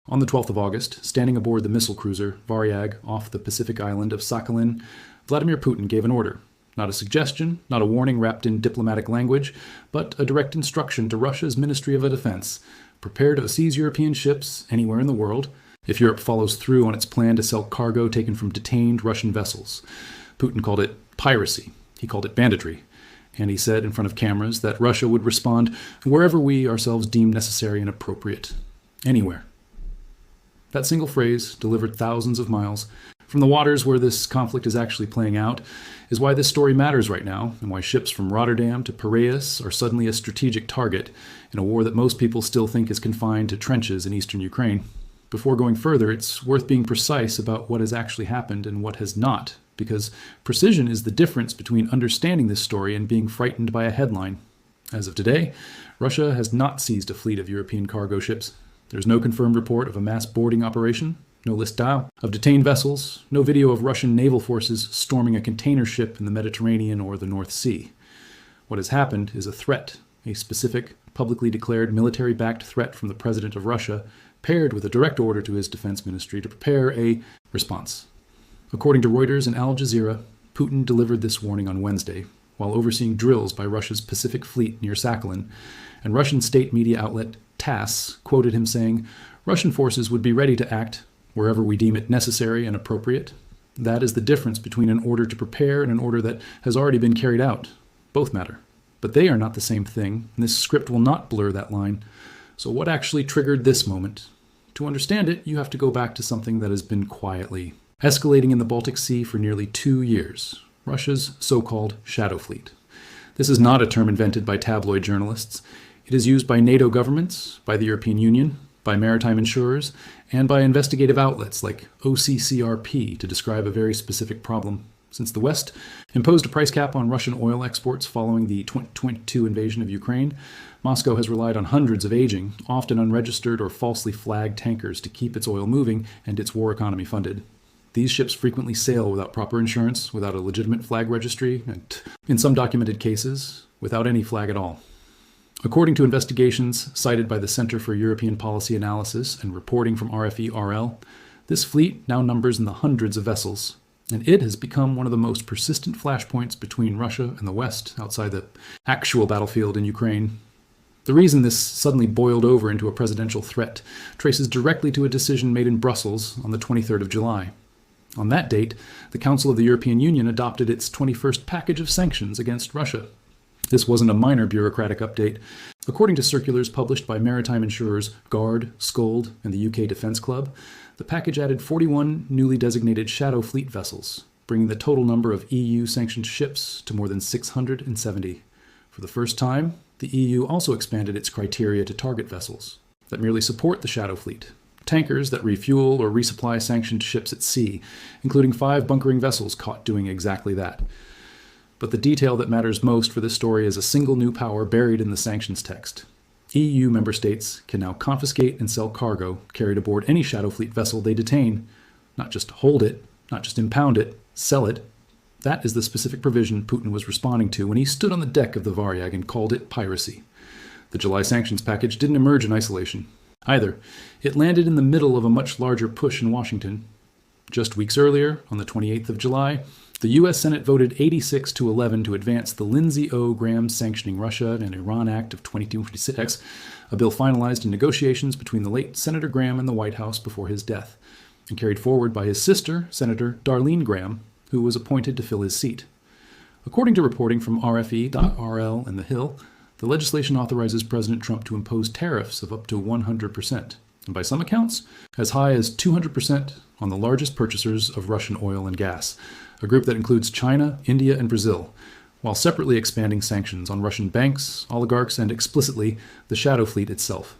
On the 12th of August, standing aboard the missile cruiser Varyag off the Pacific island of Sakhalin, Vladimir Putin gave an order. Not a suggestion, not a warning wrapped in diplomatic language, but a direct instruction to Russia's Ministry of Defense. Prepare to seize European ships anywhere in the world if Europe follows through on its plan to sell cargo taken from detained Russian vessels. Putin called it piracy. He called it banditry. And he said in front of cameras that Russia would respond wherever we ourselves deem necessary and appropriate. Anywhere. That single phrase, delivered thousands of miles from the waters where this conflict is actually playing out, is why this story matters right now, and why ships from Rotterdam to Piraeus are suddenly a strategic target in a war that most people still think is confined to trenches in eastern Ukraine. Before going further, it's worth being precise about what has actually happened and what has not, because precision is the difference between understanding this story and being frightened by a headline. As of today, Russia has not seized a fleet of European cargo ships. There's no confirmed report of a mass boarding operation, no list dial of detained vessels, no video of Russian naval forces storming a container ship in the Mediterranean or the North Sea. What has happened is a threat, a specific, publicly declared military-backed threat from the president of Russia, paired with a direct order to his defense ministry to prepare a response. According to Reuters and Al Jazeera, Putin delivered this warning on Wednesday, while overseeing drills by Russia's Pacific Fleet near Sakhalin, and Russian state media outlet TASS quoted him saying, "Russian forces would be ready to act wherever we deem it necessary and appropriate." That is the difference between an order to prepare and an order that has already been carried out. Both matter. But they are not the same thing, and this script will not blur that line. So what actually triggered this moment? To understand it, you have to go back to something that has been quietly escalating in the Baltic Sea for nearly 2 years, Russia's so-called shadow fleet. This is not a term invented by tabloid journalists. It is used by NATO governments, by the European Union, by maritime insurers, and by investigative outlets like OCCRP to describe a very specific problem. Since the West imposed a price cap on Russian oil exports following the 2022 invasion of Ukraine, Moscow has relied on hundreds of aging, often unregistered or falsely flagged tankers to keep its oil moving and its war economy funded. These ships frequently sail without proper insurance, without a legitimate flag registry, and, in some documented cases, without any flag at all. According to investigations cited by the Center for European Policy Analysis and reporting from RFE-RL, this fleet now numbers in the hundreds of vessels, and it has become one of the most persistent flashpoints between Russia and the West outside the actual battlefield in Ukraine. The reason this suddenly boiled over into a presidential threat traces directly to a decision made in Brussels on the 23rd of July. On that date, the Council of the European Union adopted its 21st package of sanctions against Russia. This wasn't a minor bureaucratic update. According to circulars published by maritime insurers Guard, Scold, and the UK Defence Club, the package added 41 newly designated shadow fleet vessels, bringing the total number of EU-sanctioned ships to more than 670. For the first time, the EU also expanded its criteria to target vessels that merely support the shadow fleet, tankers that refuel or resupply sanctioned ships at sea, including 5 bunkering vessels caught doing exactly that. But the detail that matters most for this story is a single new power buried in the sanctions text. EU member states can now confiscate and sell cargo carried aboard any shadow fleet vessel they detain. Not just hold it, not just impound it, sell it. That is the specific provision Putin was responding to when he stood on the deck of the Varyag and called it piracy. The July sanctions package didn't emerge in isolation. Either. It landed in the middle of a much larger push in Washington. Just weeks earlier, on the 28th of July, the U.S. Senate voted 86-11 to advance the Lindsey O. Graham Sanctioning Russia and Iran Act of 2026, a bill finalized in negotiations between the late Senator Graham and the White House before his death, and carried forward by his sister, Senator Darlene Graham, who was appointed to fill his seat. According to reporting from RFE.RL and The Hill, the legislation authorizes President Trump to impose tariffs of up to 100%, and by some accounts, as high as 200% on the largest purchasers of Russian oil and gas, a group that includes China, India, and Brazil, while separately expanding sanctions on Russian banks, oligarchs, and explicitly the shadow fleet itself.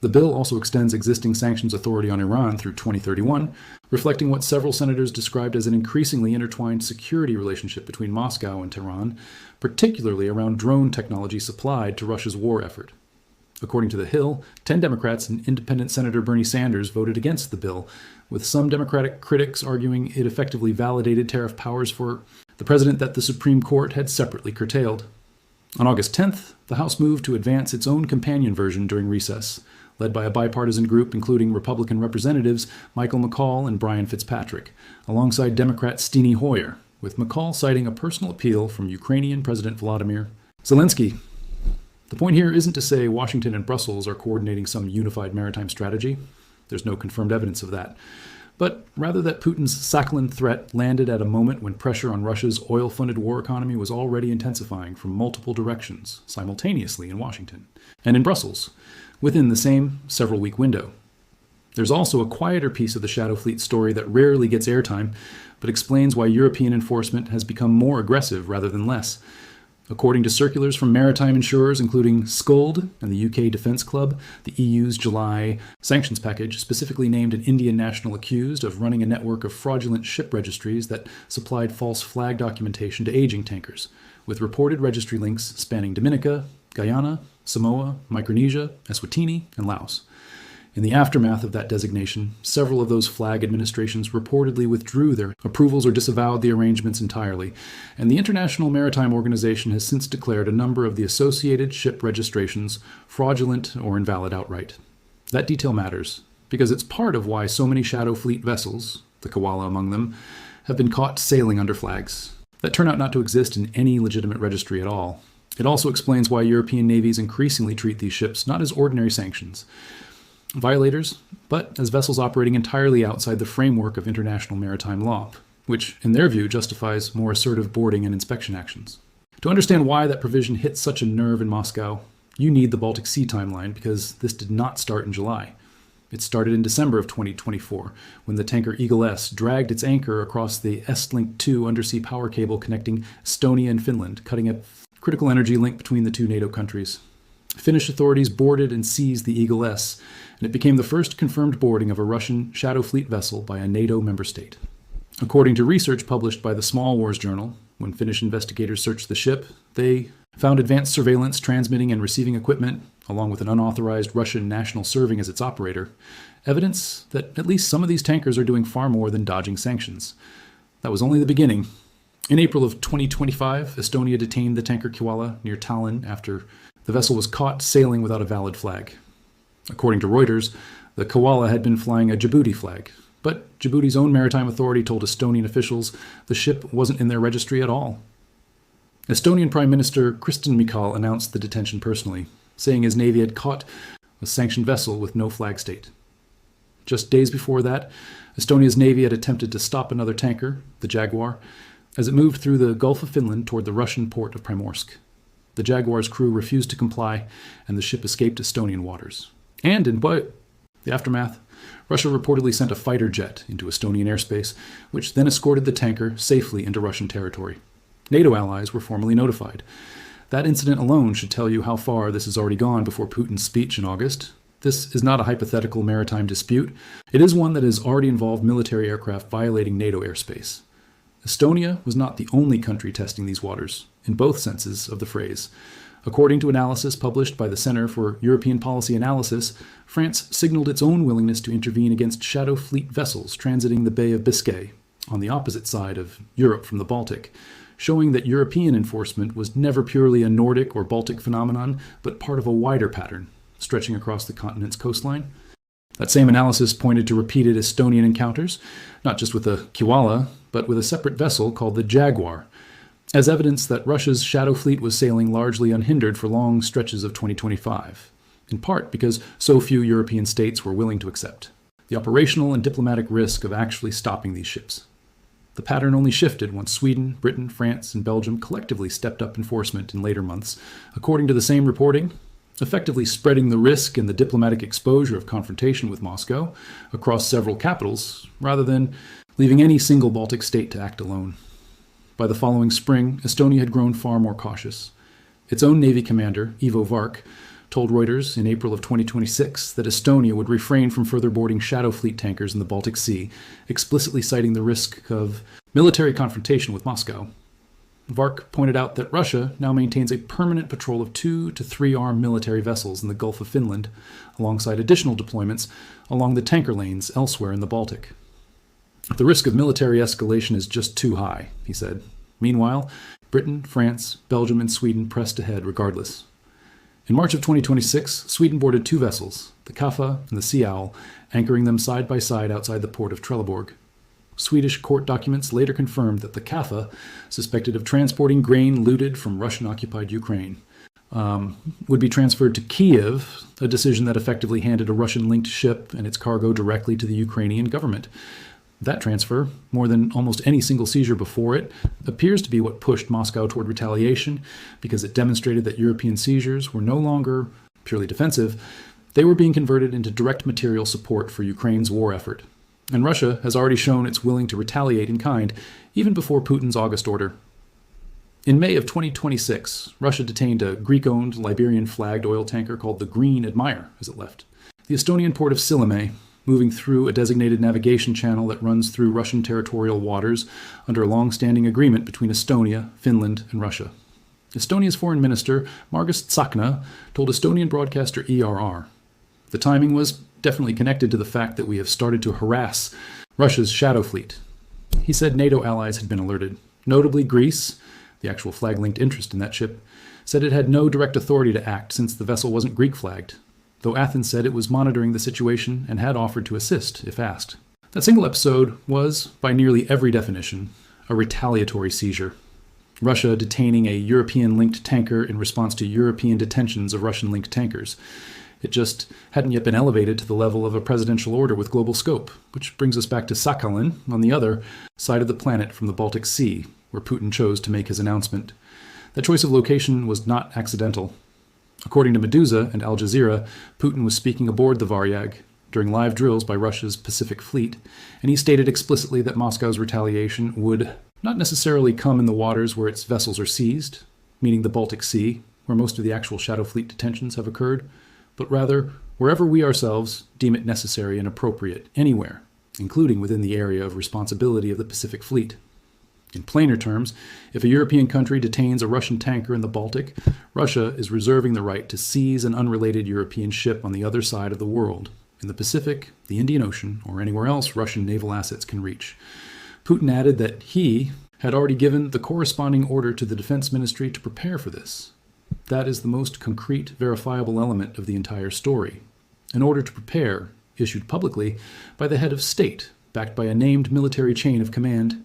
The bill also extends existing sanctions authority on Iran through 2031, reflecting what several senators described as an increasingly intertwined security relationship between Moscow and Tehran, particularly around drone technology supplied to Russia's war effort. According to The Hill, 10 Democrats and independent Senator Bernie Sanders voted against the bill, with some Democratic critics arguing it effectively validated tariff powers for the president that the Supreme Court had separately curtailed. On August 10th, the House moved to advance its own companion version during recess, led by a bipartisan group including Republican Representatives Michael McCaul and Brian Fitzpatrick, alongside Democrat Steny Hoyer, with McCaul citing a personal appeal from Ukrainian President Vladimir Zelensky. The point here isn't to say Washington and Brussels are coordinating some unified maritime strategy. There's no confirmed evidence of that. But rather that Putin's Sakhalin threat landed at a moment when pressure on Russia's oil-funded war economy was already intensifying from multiple directions, simultaneously in Washington and in Brussels, within the same several-week window. There's also a quieter piece of the Shadow Fleet story that rarely gets airtime, but explains why European enforcement has become more aggressive rather than less. According to circulars from maritime insurers, including Skuld and the UK Defence Club, the EU's July sanctions package specifically named an Indian national accused of running a network of fraudulent ship registries that supplied false flag documentation to aging tankers, with reported registry links spanning Dominica, Guyana, Samoa, Micronesia, Eswatini, and Laos. In the aftermath of that designation, several of those flag administrations reportedly withdrew their approvals or disavowed the arrangements entirely, and the International Maritime Organization has since declared a number of the associated ship registrations fraudulent or invalid outright. That detail matters, because it's part of why so many Shadow Fleet vessels, the Koala among them, have been caught sailing under flags that turn out not to exist in any legitimate registry at all. It also explains why European navies increasingly treat these ships not as ordinary sanctions violators, but as vessels operating entirely outside the framework of international maritime law, which, in their view, justifies more assertive boarding and inspection actions. To understand why that provision hit such a nerve in Moscow, you need the Baltic Sea timeline, because this did not start in July. It started in December of 2024, when the tanker Eagle S dragged its anchor across the Estlink 2 undersea power cable connecting Estonia and Finland, cutting a critical energy link between the two NATO countries. Finnish authorities boarded and seized the Eagle S, and it became the first confirmed boarding of a Russian Shadow Fleet vessel by a NATO member state. According to research published by the Small Wars Journal, when Finnish investigators searched the ship, they found advanced surveillance, transmitting and receiving equipment, along with an unauthorized Russian national serving as its operator, evidence that at least some of these tankers are doing far more than dodging sanctions. That was only the beginning. In April of 2025, Estonia detained the tanker Koala near Tallinn after the vessel was caught sailing without a valid flag. According to Reuters, the Koala had been flying a Djibouti flag, but Djibouti's own maritime authority told Estonian officials the ship wasn't in their registry at all. Estonian Prime Minister Kristen Michal announced the detention personally, saying his navy had caught a sanctioned vessel with no flag state. Just days before that, Estonia's navy had attempted to stop another tanker, the Jaguar, as it moved through the Gulf of Finland toward the Russian port of Primorsk. The Jaguar's crew refused to comply, and the ship escaped Estonian waters. And in the aftermath, Russia reportedly sent a fighter jet into Estonian airspace, which then escorted the tanker safely into Russian territory. NATO allies were formally notified. That incident alone should tell you how far this has already gone before Putin's speech in August. This is not a hypothetical maritime dispute. It is one that has already involved military aircraft violating NATO airspace. Estonia was not the only country testing these waters, in both senses of the phrase. According to analysis published by the Center for European Policy Analysis, France signaled its own willingness to intervene against Shadow Fleet vessels transiting the Bay of Biscay, on the opposite side of Europe from the Baltic, showing that European enforcement was never purely a Nordic or Baltic phenomenon, but part of a wider pattern, stretching across the continent's coastline. That same analysis pointed to repeated Estonian encounters, not just with the Koala, but with a separate vessel called the Jaguar, as evidence that Russia's Shadow Fleet was sailing largely unhindered for long stretches of 2025, in part because so few European states were willing to accept the operational and diplomatic risk of actually stopping these ships. The pattern only shifted once Sweden, Britain, France, and Belgium collectively stepped up enforcement in later months, according to the same reporting, effectively spreading the risk and the diplomatic exposure of confrontation with Moscow across several capitals, rather than leaving any single Baltic state to act alone. By the following spring, Estonia had grown far more cautious. Its own Navy commander, Ivo Vark, told Reuters in April of 2026 that Estonia would refrain from further boarding Shadow Fleet tankers in the Baltic Sea, explicitly citing the risk of military confrontation with Moscow. Vark pointed out that Russia now maintains a permanent patrol of 2 to 3 armed military vessels in the Gulf of Finland, alongside additional deployments along the tanker lanes elsewhere in the Baltic. The risk of military escalation is just too high, he said. Meanwhile, Britain, France, Belgium, and Sweden pressed ahead regardless. In March of 2026, Sweden boarded 2 vessels, the Kaffa and the Sea Owl, anchoring them side by side outside the port of Trelleborg. Swedish court documents later confirmed that the Kaffa, suspected of transporting grain looted from Russian-occupied Ukraine, would be transferred to Kiev, a decision that effectively handed a Russian-linked ship and its cargo directly to the Ukrainian government. That transfer, more than almost any single seizure before it, appears to be what pushed Moscow toward retaliation, because it demonstrated that European seizures were no longer purely defensive. They were being converted into direct material support for Ukraine's war effort. And Russia has already shown it's willing to retaliate in kind, even before Putin's August order. In May of 2026, Russia detained a Greek-owned, Liberian-flagged oil tanker called the Green Admire as it left the Estonian port of Sillamäe, moving through a designated navigation channel that runs through Russian territorial waters under a long-standing agreement between Estonia, Finland, and Russia. Estonia's foreign minister, Margus Tsahkna, told Estonian broadcaster ERR, "The timing was definitely connected to the fact that we have started to harass Russia's shadow fleet." He said NATO allies had been alerted. Notably, Greece, the actual flag-linked interest in that ship, said it had no direct authority to act since the vessel wasn't Greek-flagged, though Athens said it was monitoring the situation and had offered to assist if asked. That single episode was, by nearly every definition, a retaliatory seizure. Russia detaining a European-linked tanker in response to European detentions of Russian-linked tankers. It just hadn't yet been elevated to the level of a presidential order with global scope, which brings us back to Sakhalin, on the other side of the planet from the Baltic Sea, where Putin chose to make his announcement. That choice of location was not accidental. According to Medusa and Al Jazeera, Putin was speaking aboard the Varyag during live drills by Russia's Pacific Fleet, and he stated explicitly that Moscow's retaliation would not necessarily come in the waters where its vessels are seized, meaning the Baltic Sea, where most of the actual Shadow Fleet detentions have occurred, but rather wherever we ourselves deem it necessary and appropriate, anywhere, including within the area of responsibility of the Pacific Fleet. In plainer terms, if a European country detains a Russian tanker in the Baltic, Russia is reserving the right to seize an unrelated European ship on the other side of the world, in the Pacific, the Indian Ocean, or anywhere else Russian naval assets can reach. Putin added that he had already given the corresponding order to the Defense Ministry to prepare for this. That is the most concrete, verifiable element of the entire story. An order to prepare, issued publicly by the head of state, backed by a named military chain of command.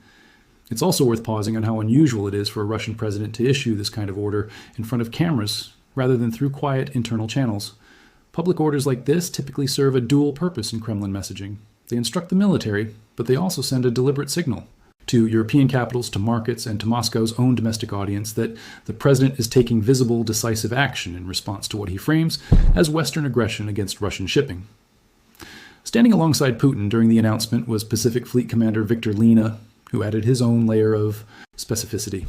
It's also worth pausing on how unusual it is for a Russian president to issue this kind of order in front of cameras rather than through quiet internal channels. Public orders like this typically serve a dual purpose in Kremlin messaging. They instruct the military, but they also send a deliberate signal to European capitals, to markets, and to Moscow's own domestic audience that the president is taking visible, decisive action in response to what he frames as Western aggression against Russian shipping. Standing alongside Putin during the announcement was Pacific Fleet Commander Victor Lina, who added his own layer of specificity.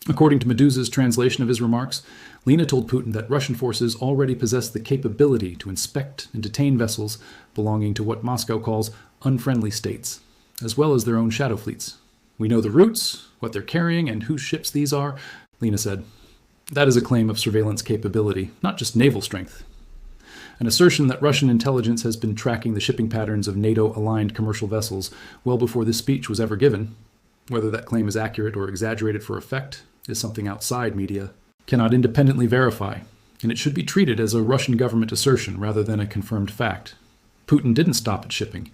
According to Medusa's translation of his remarks, Lina told Putin that Russian forces already possess the capability to inspect and detain vessels belonging to what Moscow calls unfriendly states, as well as their own shadow fleets. "We know the routes, what they're carrying, and whose ships these are," Lina said. That is a claim of surveillance capability, not just naval strength. An assertion that Russian intelligence has been tracking the shipping patterns of NATO-aligned commercial vessels well before this speech was ever given. Whether that claim is accurate or exaggerated for effect is something outside media cannot independently verify, and it should be treated as a Russian government assertion rather than a confirmed fact. Putin didn't stop at shipping.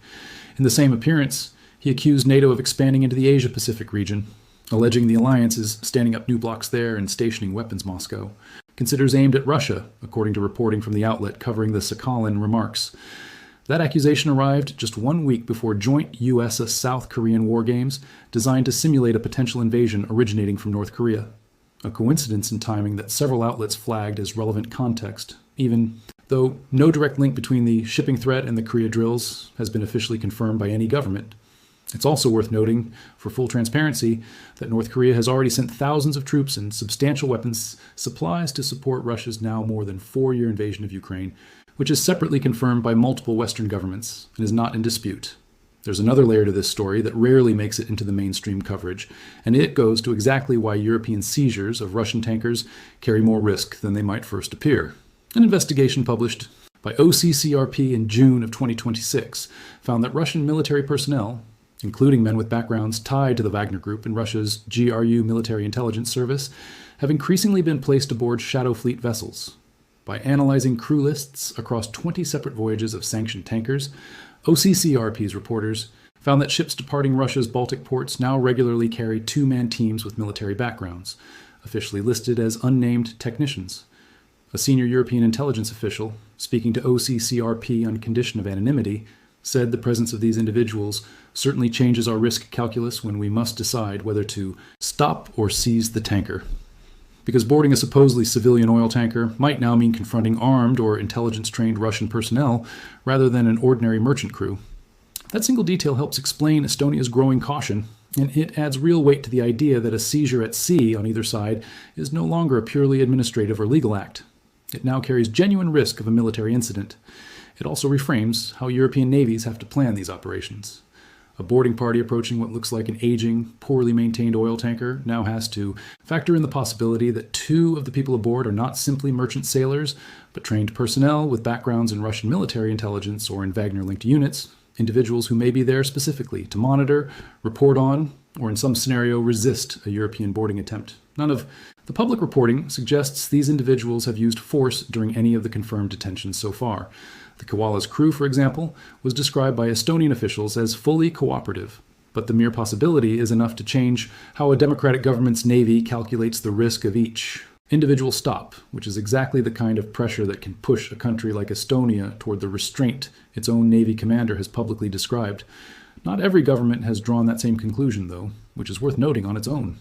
In the same appearance, he accused NATO of expanding into the Asia-Pacific region, alleging the alliance is standing up new blocks there and stationing weapons Moscow. Considers aimed at Russia, according to reporting from the outlet covering the Sakhalin remarks. That accusation arrived just 1 week before joint U.S.-South Korean war games designed to simulate a potential invasion originating from North Korea. A coincidence in timing that several outlets flagged as relevant context, even though no direct link between the shipping threat and the Korea drills has been officially confirmed by any government. It's also worth noting, for full transparency, that North Korea has already sent thousands of troops and substantial weapons supplies to support Russia's now more than 4-year invasion of Ukraine, which is separately confirmed by multiple Western governments and is not in dispute. There's another layer to this story that rarely makes it into the mainstream coverage, and it goes to exactly why European seizures of Russian tankers carry more risk than they might first appear. An investigation published by OCCRP in June of 2026 found that Russian military personnel, including men with backgrounds tied to the Wagner Group and Russia's GRU military intelligence service, have increasingly been placed aboard Shadow Fleet vessels. By analyzing crew lists across 20 separate voyages of sanctioned tankers, OCCRP's reporters found that ships departing Russia's Baltic ports now regularly carry two-man teams with military backgrounds, officially listed as unnamed technicians. A senior European intelligence official, speaking to OCCRP on condition of anonymity, said the presence of these individuals certainly changes our risk calculus when we must decide whether to stop or seize the tanker. Because boarding a supposedly civilian oil tanker might now mean confronting armed or intelligence-trained Russian personnel rather than an ordinary merchant crew. That single detail helps explain Estonia's growing caution, and it adds real weight to the idea that a seizure at sea on either side is no longer a purely administrative or legal act. It now carries genuine risk of a military incident. It also reframes how European navies have to plan these operations. A boarding party approaching what looks like an aging, poorly maintained oil tanker now has to factor in the possibility that two of the people aboard are not simply merchant sailors, but trained personnel with backgrounds in Russian military intelligence or in Wagner-linked units, individuals who may be there specifically to monitor, report on, or in some scenario resist a European boarding attempt. None of the public reporting suggests these individuals have used force during any of the confirmed detentions so far. The Koala's crew, for example, was described by Estonian officials as fully cooperative, but the mere possibility is enough to change how a democratic government's navy calculates the risk of each individual stop, which is exactly the kind of pressure that can push a country like Estonia toward the restraint its own navy commander has publicly described. Not every government has drawn that same conclusion, though, which is worth noting on its own.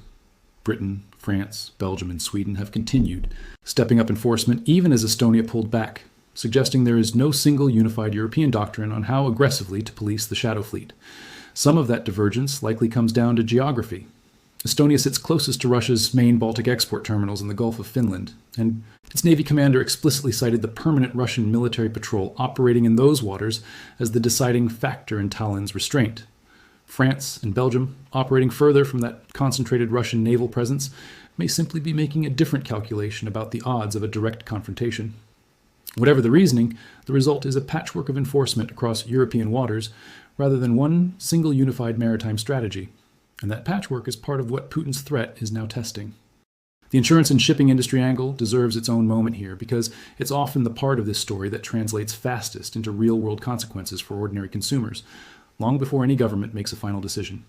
Britain, France, Belgium, and Sweden have continued, stepping up enforcement even as Estonia pulled back, suggesting there is no single unified European doctrine on how aggressively to police the shadow fleet. Some of that divergence likely comes down to geography. Estonia sits closest to Russia's main Baltic export terminals in the Gulf of Finland, and its Navy commander explicitly cited the permanent Russian military patrol operating in those waters as the deciding factor in Tallinn's restraint. France and Belgium, operating further from that concentrated Russian naval presence, may simply be making a different calculation about the odds of a direct confrontation. Whatever the reasoning, the result is a patchwork of enforcement across European waters rather than one single unified maritime strategy. And that patchwork is part of what Putin's threat is now testing. The insurance and shipping industry angle deserves its own moment here because it's often the part of this story that translates fastest into real-world consequences for ordinary consumers, long before any government makes a final decision.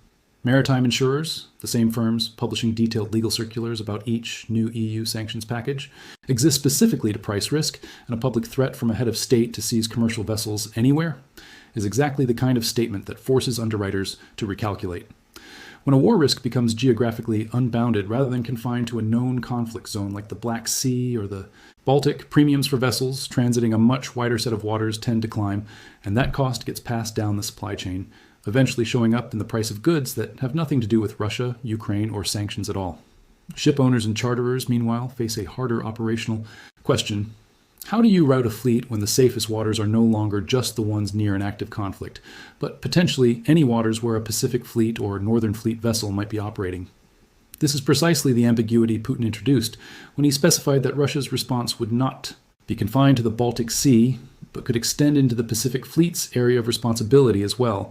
Maritime insurers, the same firms publishing detailed legal circulars about each new EU sanctions package, exist specifically to price risk, and a public threat from a head of state to seize commercial vessels anywhere is exactly the kind of statement that forces underwriters to recalculate. When a war risk becomes geographically unbounded rather than confined to a known conflict zone like the Black Sea or the Baltic, premiums for vessels transiting a much wider set of waters tend to climb, and that cost gets passed down the supply chain, eventually showing up in the price of goods that have nothing to do with Russia, Ukraine, or sanctions at all. Ship owners and charterers, meanwhile, face a harder operational question. How do you route a fleet when the safest waters are no longer just the ones near an active conflict, but potentially any waters where a Pacific Fleet or Northern Fleet vessel might be operating? This is precisely the ambiguity Putin introduced when he specified that Russia's response would not be confined to the Baltic Sea, but could extend into the Pacific Fleet's area of responsibility as well,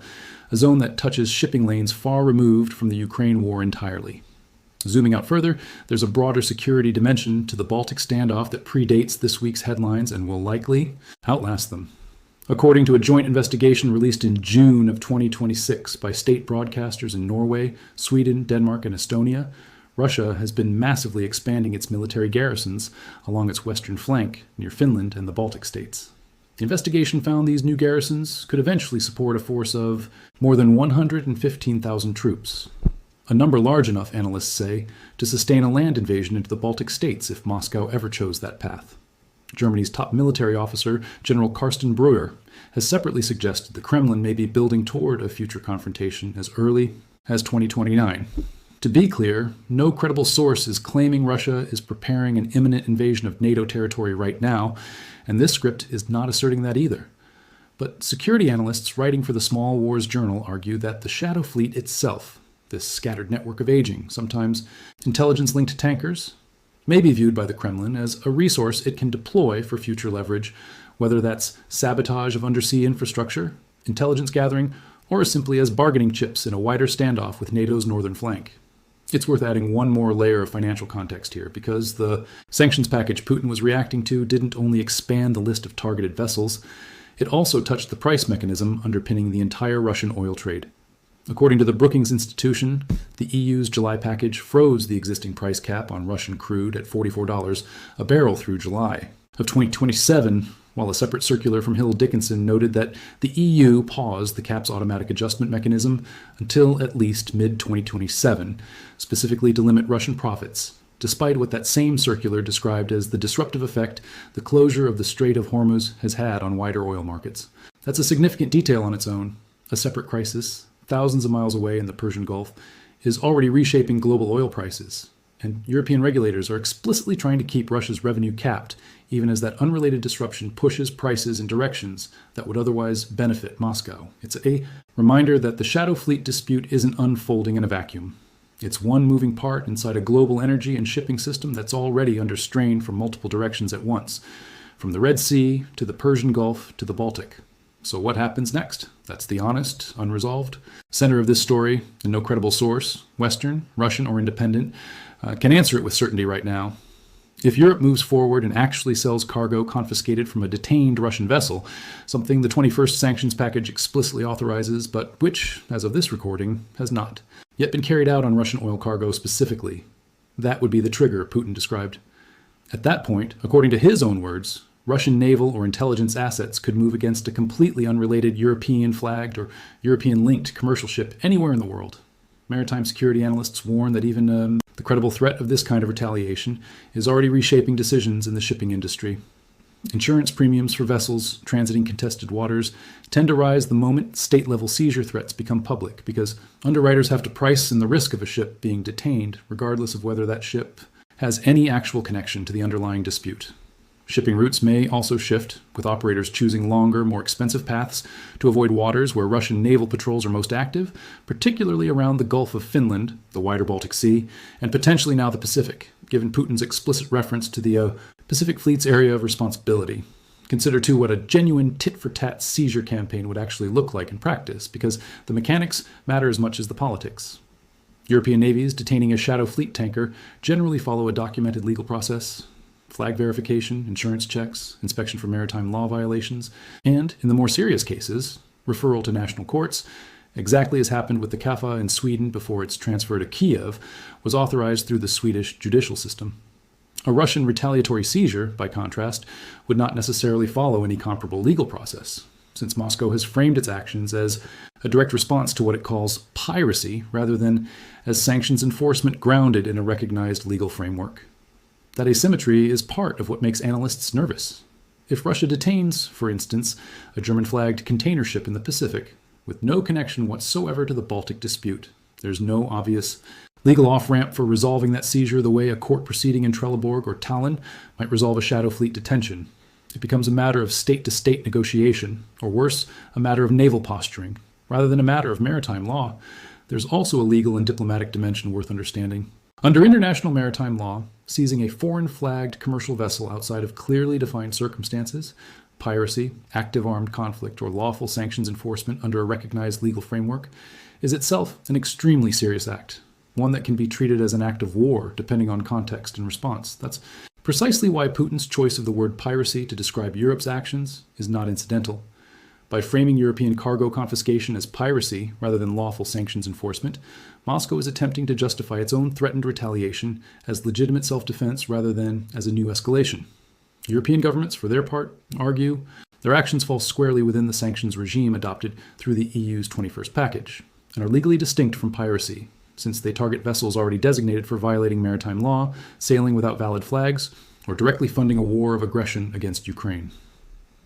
a zone that touches shipping lanes far removed from the Ukraine war entirely. Zooming out further, there's a broader security dimension to the Baltic standoff that predates this week's headlines and will likely outlast them. According to a joint investigation released in June of 2026 by state broadcasters in Norway, Sweden, Denmark, and Estonia, Russia has been massively expanding its military garrisons along its western flank near Finland and the Baltic states. The investigation found these new garrisons could eventually support a force of more than 115,000 troops, a number large enough, analysts say, to sustain a land invasion into the Baltic states if Moscow ever chose that path. Germany's top military officer, General Carsten Breuer, has separately suggested the Kremlin may be building toward a future confrontation as early as 2029. To be clear, no credible source is claiming Russia is preparing an imminent invasion of NATO territory right now, and this script is not asserting that either. But security analysts writing for the Small Wars Journal argue that the Shadow Fleet itself, this scattered network of aging, sometimes intelligence-linked tankers, may be viewed by the Kremlin as a resource it can deploy for future leverage, whether that's sabotage of undersea infrastructure, intelligence gathering, or simply as bargaining chips in a wider standoff with NATO's northern flank. It's worth adding one more layer of financial context here, because the sanctions package Putin was reacting to didn't only expand the list of targeted vessels, it also touched the price mechanism underpinning the entire Russian oil trade. According to the Brookings Institution, the EU's July package froze the existing price cap on Russian crude at $44 a barrel through July of 2027, while a separate circular from Hill Dickinson noted that the EU paused the cap's automatic adjustment mechanism until at least mid-2027, specifically to limit Russian profits, despite what that same circular described as the disruptive effect the closure of the Strait of Hormuz has had on wider oil markets. That's a significant detail on its own. A separate crisis, thousands of miles away in the Persian Gulf, is already reshaping global oil prices, and European regulators are explicitly trying to keep Russia's revenue capped, even as that unrelated disruption pushes prices in directions that would otherwise benefit Moscow. It's a reminder that the Shadow Fleet dispute isn't unfolding in a vacuum. It's one moving part inside a global energy and shipping system that's already under strain from multiple directions at once, from the Red Sea to the Persian Gulf to the Baltic. So what happens next? That's the honest, unresolved center of this story, and no credible source, Western, Russian, or independent, can answer it with certainty right now. If Europe moves forward and actually sells cargo confiscated from a detained Russian vessel, something the 21st sanctions package explicitly authorizes, but which, as of this recording, has not yet been carried out on Russian oil cargo specifically, that would be the trigger Putin described. At that point, according to his own words, Russian naval or intelligence assets could move against a completely unrelated European-flagged or European-linked commercial ship anywhere in the world. Maritime security analysts warn that even the credible threat of this kind of retaliation is already reshaping decisions in the shipping industry. Insurance premiums for vessels transiting contested waters tend to rise the moment state-level seizure threats become public, because underwriters have to price in the risk of a ship being detained, regardless of whether that ship has any actual connection to the underlying dispute. Shipping routes may also shift, with operators choosing longer, more expensive paths to avoid waters where Russian naval patrols are most active, particularly around the Gulf of Finland, the wider Baltic Sea, and potentially now the Pacific, given Putin's explicit reference to the Pacific Fleet's area of responsibility. Consider, too, what a genuine tit-for-tat seizure campaign would actually look like in practice, because the mechanics matter as much as the politics. European navies detaining a Shadow Fleet tanker generally follow a documented legal process: flag verification, insurance checks, inspection for maritime law violations, and, in the more serious cases, referral to national courts, exactly as happened with the Kaffa in Sweden before its transfer to Kiev, was authorized through the Swedish judicial system. A Russian retaliatory seizure, by contrast, would not necessarily follow any comparable legal process, since Moscow has framed its actions as a direct response to what it calls piracy, rather than as sanctions enforcement grounded in a recognized legal framework. That asymmetry is part of what makes analysts nervous. If Russia detains, for instance, a German-flagged container ship in the Pacific, with no connection whatsoever to the Baltic dispute, there's no obvious legal off-ramp for resolving that seizure the way a court proceeding in Trelleborg or Tallinn might resolve a Shadow Fleet detention. It becomes a matter of state-to-state negotiation, or worse, a matter of naval posturing, rather than a matter of maritime law. There's also a legal and diplomatic dimension worth understanding. Under international maritime law, seizing a foreign-flagged commercial vessel outside of clearly defined circumstances, piracy, active armed conflict, or lawful sanctions enforcement under a recognized legal framework, is itself an extremely serious act, one that can be treated as an act of war depending on context and response. That's precisely why Putin's choice of the word piracy to describe Europe's actions is not incidental. By framing European cargo confiscation as piracy rather than lawful sanctions enforcement, Moscow is attempting to justify its own threatened retaliation as legitimate self-defense rather than as a new escalation. European governments, for their part, argue their actions fall squarely within the sanctions regime adopted through the EU's 21st package, and are legally distinct from piracy, since they target vessels already designated for violating maritime law, sailing without valid flags, or directly funding a war of aggression against Ukraine.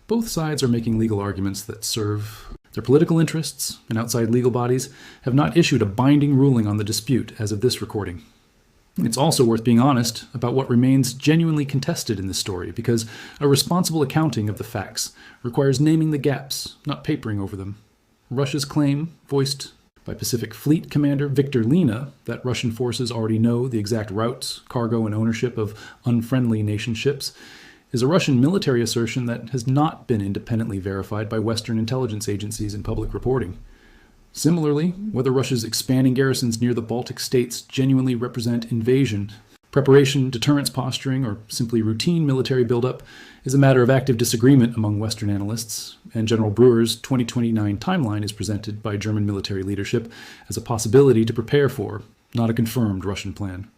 Both sides are making legal arguments that serve their political interests, and outside legal bodies have not issued a binding ruling on the dispute as of this recording. It's also worth being honest about what remains genuinely contested in this story, because a responsible accounting of the facts requires naming the gaps, not papering over them. Russia's claim, voiced by Pacific Fleet Commander Viktor Lina, that Russian forces already know the exact routes, cargo, and ownership of unfriendly nation ships, is a Russian military assertion that has not been independently verified by Western intelligence agencies in public reporting. Similarly, whether Russia's expanding garrisons near the Baltic states genuinely represent invasion, preparation, deterrence posturing, or simply routine military buildup is a matter of active disagreement among Western analysts, and General Brewer's 2029 timeline is presented by German military leadership as a possibility to prepare for, not a confirmed Russian plan.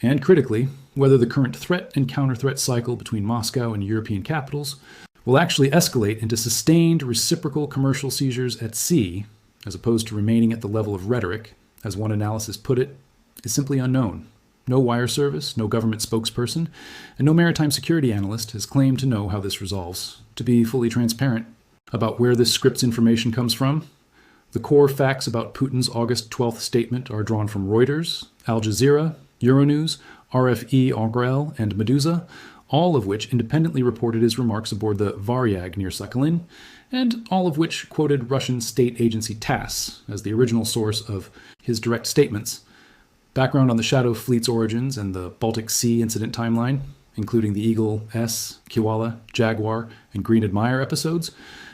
And critically, whether the current threat and counter-threat cycle between Moscow and European capitals will actually escalate into sustained reciprocal commercial seizures at sea, as opposed to remaining at the level of rhetoric, as one analysis put it, is simply unknown. No wire service, no government spokesperson, and no maritime security analyst has claimed to know how this resolves. To be fully transparent about where this script's information comes from, the core facts about Putin's August 12th statement are drawn from Reuters, Al Jazeera, Euronews, RFE Engrel, and Medusa, all of which independently reported his remarks aboard the Varyag near Sakhalin, and all of which quoted Russian state agency TASS as the original source of his direct statements. Background on the Shadow Fleet's origins and the Baltic Sea incident timeline, including the Eagle S, Kiwala, Jaguar, and Green Admire episodes,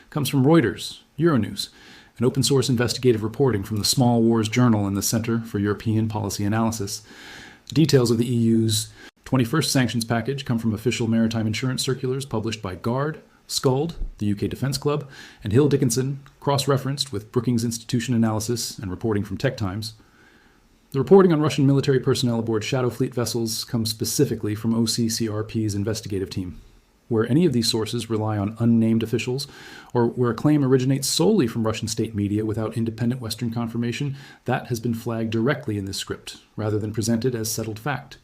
comes from Reuters, Euronews, and open-source investigative reporting from the Small Wars Journal and the Center for European Policy Analysis. Details of the EU's 21st sanctions package come from official maritime insurance circulars published by GUARD, Skuld, the UK Defence Club, and Hill Dickinson, cross-referenced with Brookings Institution analysis and reporting from Tech Times. The reporting on Russian military personnel aboard Shadow Fleet vessels comes specifically from OCCRP's investigative team. Where any of these sources rely on unnamed officials, or where a claim originates solely from Russian state media without independent Western confirmation, that has been flagged directly in this script, rather than presented as settled fact.